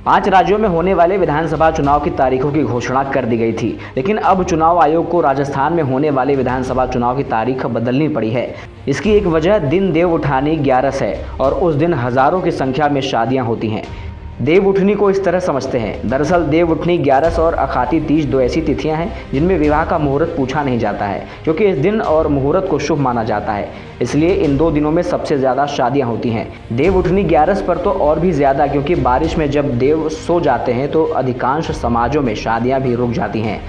5 राज्यों में होने वाले विधानसभा चुनाव की तारीखों की घोषणा कर दी गई थी, लेकिन अब चुनाव आयोग को राजस्थान में होने वाले विधानसभा चुनाव की तारीख बदलनी पड़ी है। इसकी एक वजह दिन देव उठानी 11 है और उस दिन हजारों की संख्या में शादियां होती हैं। देव उठनी को इस तरह समझते हैं। दरअसल देव उठनी 11 और अखाती तीज दो ऐसी तिथियां हैं जिनमें विवाह का मुहूर्त पूछा नहीं जाता है, क्योंकि इस दिन और मुहूर्त को शुभ माना जाता है। इसलिए इन 2 दिनों में सबसे ज़्यादा शादियां होती हैं। देव उठनी 11 पर तो और भी ज़्यादा, क्योंकि बारिश में जब देव सो जाते हैं तो अधिकांश समाजों में शादियाँ भी रुक जाती हैं।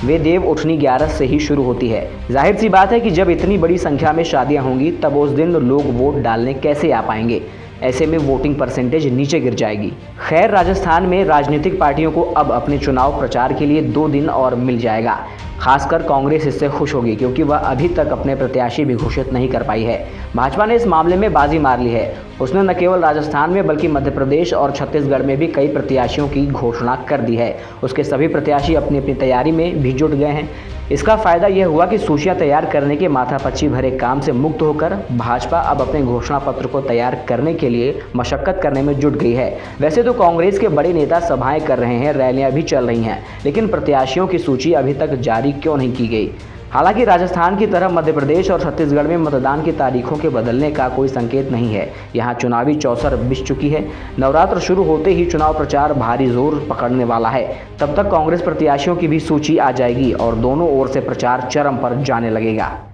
वे देव उठनी 11 से ही शुरू होती है। जाहिर सी बात है कि जब इतनी बड़ी संख्या में शादियां होंगी तब उस दिन लोग वोट डालने कैसे आ पाएंगे। ऐसे में वोटिंग परसेंटेज नीचे गिर जाएगी। खैर, राजस्थान में राजनीतिक पार्टियों को अब अपने चुनाव प्रचार के लिए 2 दिन और मिल जाएगा। खासकर कांग्रेस इससे खुश होगी, क्योंकि वह अभी तक अपने प्रत्याशी भी घोषित नहीं कर पाई है। भाजपा ने इस मामले में बाजी मार ली है। उसने न केवल राजस्थान में बल्कि मध्य प्रदेश और छत्तीसगढ़ में भी कई प्रत्याशियों की घोषणा कर दी है। उसके सभी प्रत्याशी अपनी अपनी तैयारी में भी जुट गए हैं। इसका फायदा यह हुआ कि सूचियां तैयार करने के माथापच्ची भरे काम से मुक्त होकर भाजपा अब अपने घोषणा पत्र को तैयार करने के लिए मशक्कत करने में जुट गई है। वैसे तो कांग्रेस के बड़े नेता सभाएं कर रहे हैं, रैलियां भी चल रही हैं, लेकिन प्रत्याशियों की सूची अभी तक जारी क्यों नहीं की गई। हालांकि राजस्थान की तरह मध्य प्रदेश और छत्तीसगढ़ में मतदान की तारीखों के बदलने का कोई संकेत नहीं है। यहाँ चुनावी चौसर बिछ चुकी है। नवरात्र शुरू होते ही चुनाव प्रचार भारी जोर पकड़ने वाला है। तब तक कांग्रेस प्रत्याशियों की भी सूची आ जाएगी और दोनों ओर से प्रचार चरम पर जाने लगेगा।